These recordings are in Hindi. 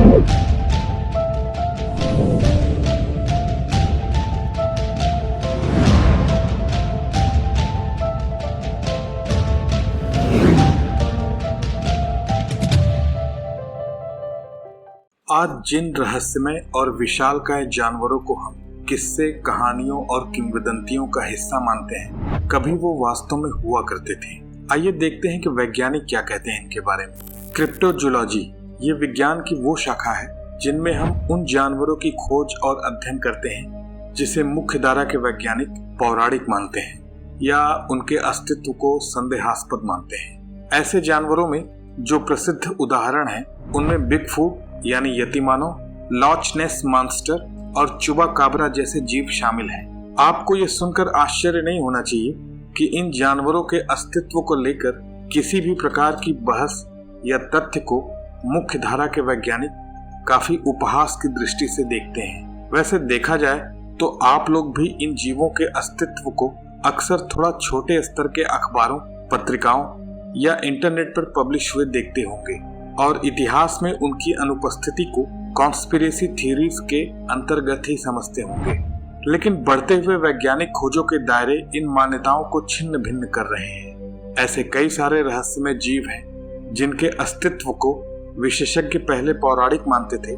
आज जिन रहस्यमय और विशालकाय जानवरों को हम किस्से, कहानियों और किंवदंतियों का हिस्सा मानते हैं, कभी वो वास्तव में हुआ करते थे। आइए देखते हैं कि वैज्ञानिक क्या कहते हैं इनके बारे में। क्रिप्टोजूलॉजी ये विज्ञान की वो शाखा है जिनमें हम उन जानवरों की खोज और अध्ययन करते हैं जिसे मुख्य धारा के वैज्ञानिक पौराणिक मानते हैं या उनके अस्तित्व को संदेहास्पद मानते हैं। ऐसे जानवरों में जो प्रसिद्ध उदाहरण हैं उनमें बिगफूट यानी यतिमानव, लॉच नेस मॉन्स्टर और चुबाकाब्रा जैसे जीव शामिल हैं। आपको ये सुनकर आश्चर्य नहीं होना चाहिए कि इन जानवरों के अस्तित्व को लेकर किसी भी प्रकार की बहस या तथ्य को मुख्य धारा के वैज्ञानिक काफी उपहास की दृष्टि से देखते हैं। वैसे देखा जाए तो आप लोग भी इन जीवों के अस्तित्व को अक्सर थोड़ा छोटे स्तर के अखबारों, पत्रिकाओं या इंटरनेट पर पब्लिश हुए देखते होंगे और इतिहास में उनकी अनुपस्थिति को कॉन्स्पिरेसी थ्योरीज के अंतर्गत ही समझते होंगे। लेकिन बढ़ते हुए वैज्ञानिक खोजों के दायरे इन मान्यताओं को छिन्न भिन्न कर रहे हैं। ऐसे कई सारे रहस्यमय जीव हैं जिनके अस्तित्व को विशेषज्ञ पहले पौराणिक मानते थे,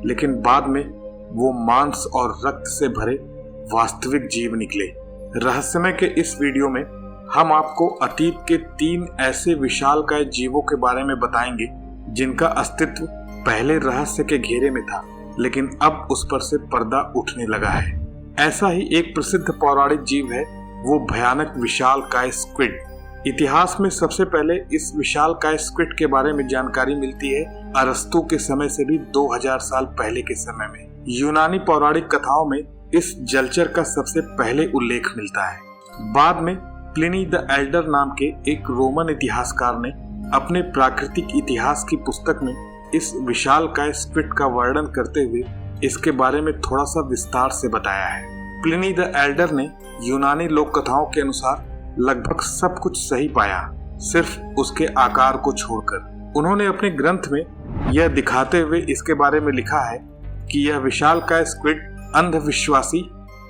लेकिन बाद में वो मांस और रक्त से भरे वास्तविक जीव निकले। रहस्यमय के इस वीडियो में हम आपको अतीत के 3 ऐसे विशालकाय जीवों के बारे में बताएंगे जिनका अस्तित्व पहले रहस्य के घेरे में था, लेकिन अब उस पर से पर्दा उठने लगा है। ऐसा ही एक प्रसिद्ध पौराणिक जीव है वो भयानक विशालकाय स्क्विड। इतिहास में सबसे पहले इस विशालकाय स्क्विड के बारे में जानकारी मिलती है अरस्तु के समय से भी 2000 साल पहले के समय में। यूनानी पौराणिक कथाओं में इस जलचर का सबसे पहले उल्लेख मिलता है। बाद में प्लिनी द एल्डर नाम के एक रोमन इतिहासकार ने अपने प्राकृतिक इतिहास की पुस्तक में इस विशालकाय स्क्विड का वर्णन करते हुए इसके बारे में थोड़ा सा विस्तार से बताया है। प्लिनी द एल्डर ने यूनानी लोक कथाओं के अनुसार लगभग सब कुछ सही पाया, सिर्फ उसके आकार को छोड़कर। उन्होंने अपने ग्रंथ में यह दिखाते हुए इसके बारे में लिखा है कि यह विशालकाय स्क्विड अंधविश्वासी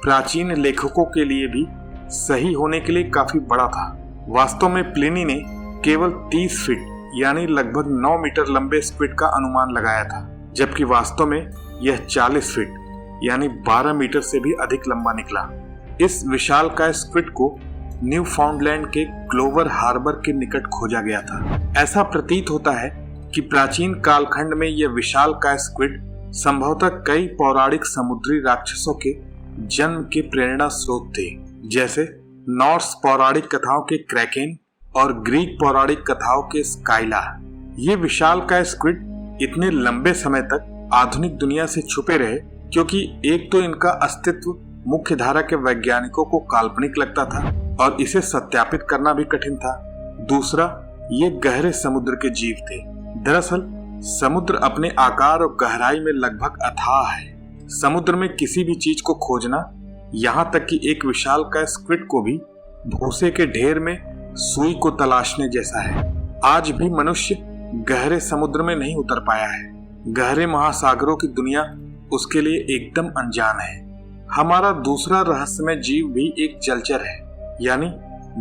प्राचीन लेखकों के लिए भी सही होने के लिए काफी बड़ा था। वास्तव में प्लिनी ने केवल 30 फीट यानी लगभग 9 मीटर लंबे स्क्विड का अनुमान लगाया था, जबकि वास्तव में यह 40 फीट यानी 12 मीटर से भी अधिक लंबा निकला। इस विशालकाय स्क्विड को न्यू फाउंडलैंड के ग्लोवर हार्बर के निकट खोजा गया था। ऐसा प्रतीत होता है कि प्राचीन कालखंड में यह विशालकाय स्क्विड संभवतः कई पौराणिक समुद्री राक्षसों के जन्म के प्रेरणा स्रोत थे, जैसे नॉर्स पौराणिक कथाओं के क्रैकेन और ग्रीक पौराणिक कथाओं के स्काइला। ये विशालकाय स्क्विड इतने लंबे समय तक आधुनिक दुनिया से छुपे रहे क्योंकि एक तो इनका अस्तित्व मुख्य धारा के वैज्ञानिकों को काल्पनिक लगता था और इसे सत्यापित करना भी कठिन था। दूसरा, ये गहरे समुद्र के जीव थे। दरअसल समुद्र अपने आकार और गहराई में लगभग अथाह है। समुद्र में किसी भी चीज को खोजना, यहाँ तक कि एक विशालकाय स्क्विड को भी भूसे के ढेर में सुई को तलाशने जैसा है। आज भी मनुष्य गहरे समुद्र में नहीं उतर पाया है। गहरे महासागरों की दुनिया उसके लिए एकदम अनजान है। हमारा दूसरा रहस्यमय जीव भी एक जलचर है, यानी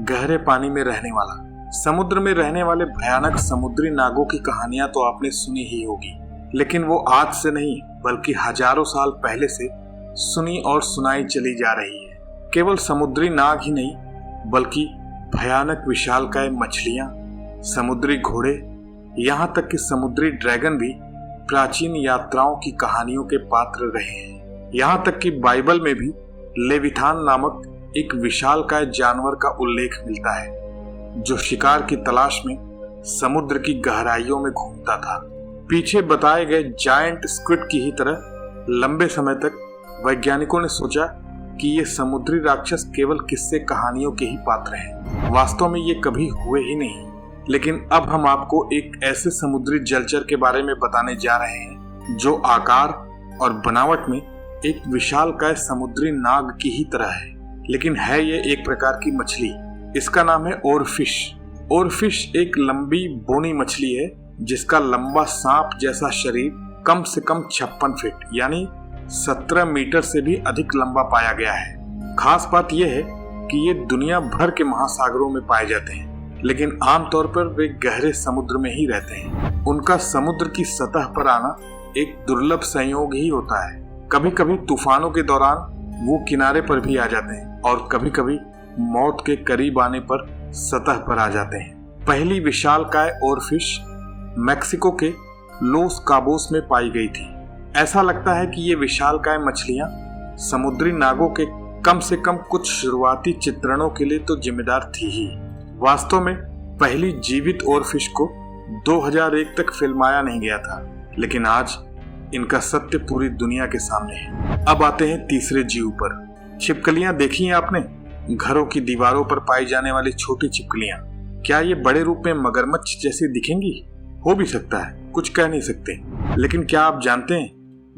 गहरे पानी में रहने वाला। समुद्र में रहने वाले भयानक समुद्री नागों की कहानियां तो आपने सुनी ही होगी, लेकिन वो आज से नहीं बल्कि हजारों साल पहले से सुनी और सुनाई चली जा रही है। केवल समुद्री नाग ही नहीं बल्कि भयानक विशालकाय मछलियां, समुद्री घोड़े, यहाँ तक कि समुद्री ड्रैगन भी प्राचीन यात्राओं की कहानियों के पात्र रहे हैं। यहाँ तक कि बाइबल में भी लेविथान नामक एक विशालकाय जानवर का उल्लेख मिलता है जो शिकार की तलाश में समुद्र की गहराइयों में घूमता था। पीछे बताए गए जायंट स्क्विड की ही तरह लंबे समय तक वैज्ञानिकों ने सोचा कि ये समुद्री राक्षस केवल किस्से कहानियों के ही पात्र हैं। वास्तव में ये कभी हुए ही नहीं। लेकिन अब हम आपको एक ऐसे समुद्री जलचर के बारे में बताने जा रहे हैं जो आकार और बनावट में एक विशालकाय समुद्री नाग की ही तरह है, लेकिन है ये एक प्रकार की मछली। इसका नाम है ओरफिश। ओरफिश एक लंबी बोनी मछली है जिसका लंबा सांप जैसा शरीर कम से कम 56 फीट यानी 17 मीटर से भी अधिक लंबा पाया गया है। खास बात यह है कि ये दुनिया भर के महासागरों में पाए जाते हैं, लेकिन आमतौर पर वे गहरे समुद्र में ही रहते हैं। उनका समुद्र की सतह पर आना एक दुर्लभ संयोग ही होता है। कभी कभी तूफानों के दौरान वो किनारे पर भी आ जाते हैं और कभी कभी मौत के करीब आने पर सतह पर आ जाते हैं। पहली विशालकाय ओरफिश मैक्सिको के लोस काबोस में पाई गई थी। ऐसा लगता है कि ये विशालकाय मछलियां समुद्री नागों के कम से कम कुछ शुरुआती चित्रणों के लिए तो जिम्मेदार थी ही। वास्तव में पहली जीवित ओरफिश को 2001 तक फिल्माया नहीं गया था, लेकिन आज इनका सत्य पूरी दुनिया के सामने है। अब आते हैं तीसरे जीव पर। छिपकलियां देखी हैं आपने? घरों की दीवारों पर पाई जाने वाली छोटी छिपकलियां। क्या ये बड़े रूप में मगरमच्छ जैसी दिखेंगी? हो भी सकता है, कुछ कह नहीं सकते। लेकिन क्या आप जानते हैं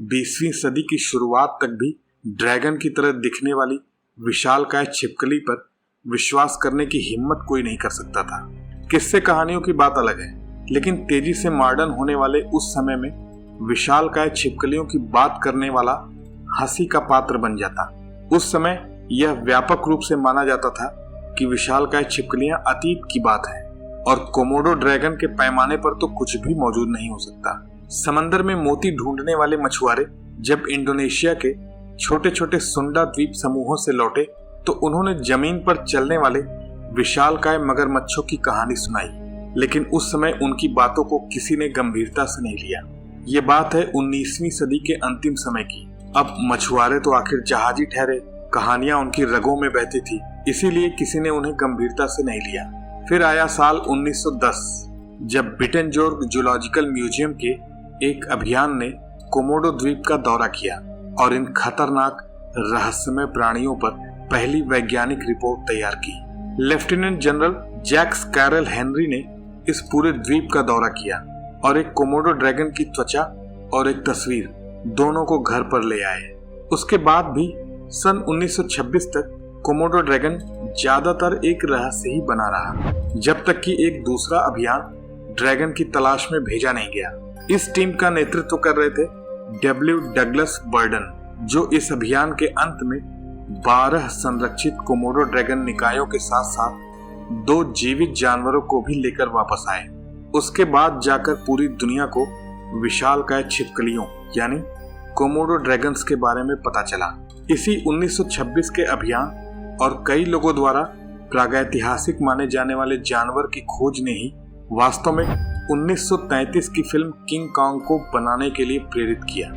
20वीं सदी की शुरुआत तक भी ड्रैगन की तरह दिखने वाली विशालकाय छिपकली पर विश्वास करने की हिम्मत कोई नहीं कर सकता था। किस्से कहानियों की बात अलग है, लेकिन तेजी से मॉडर्न होने वाले उस समय में विशालकाय छिपकलियों की बात करने वाला हंसी का पात्र बन जाता। उस समय यह व्यापक रूप से माना जाता था कि विशालकाय छिपकलियां अतीत की बात है और कोमोडो ड्रैगन के पैमाने पर तो कुछ भी मौजूद नहीं हो सकता। समंदर में मोती ढूंढने वाले मछुआरे जब इंडोनेशिया के छोटे छोटे सुंडा द्वीप समूहों से लौटे तो उन्होंने जमीन पर चलने वाले विशालकाय मगरमच्छों की कहानी सुनाई, लेकिन उस समय उनकी बातों को किसी ने गंभीरता से नहीं लिया। ये बात है 19वीं सदी के अंतिम समय की। अब मछुआरे तो आखिर जहाजी ठहरे, कहानियां उनकी रगों में बहती थी, इसीलिए किसी ने उन्हें गंभीरता से नहीं लिया। फिर आया साल 1910 जब बिटेनजोर्ग जूलॉजिकल म्यूजियम के एक अभियान ने कोमोडो द्वीप का दौरा किया और इन खतरनाक रहस्यमय प्राणियों पर पहली वैज्ञानिक रिपोर्ट तैयार की। Lieutenant general Jack Scarrel Henry ने इस पूरे द्वीप का दौरा किया और एक कोमोडो ड्रैगन की त्वचा और एक तस्वीर दोनों को घर पर ले आए। उसके बाद भी सन 1926 तक कोमोडो ड्रैगन ज्यादातर एक रहस्य ही बना रहा, जब तक कि एक दूसरा अभियान ड्रैगन की तलाश में भेजा नहीं गया। इस टीम का नेतृत्व कर रहे थे डब्ल्यू डगलस बर्डन, जो इस अभियान के अंत में 12 संरक्षित कोमोडो ड्रैगन निकायों के साथ साथ 2 जीवित जानवरों को भी लेकर वापस आए। उसके बाद जाकर पूरी दुनिया को विशालकाय छिपकलियों यानी कोमोडो ड्रैगन्स के बारे में पता चला। इसी 1926 के अभियान और कई लोगों द्वारा प्रागैतिहासिक माने जाने वाले जानवर की खोज ने ही वास्तव में 1933 की फिल्म किंग कॉन्ग को बनाने के लिए प्रेरित किया।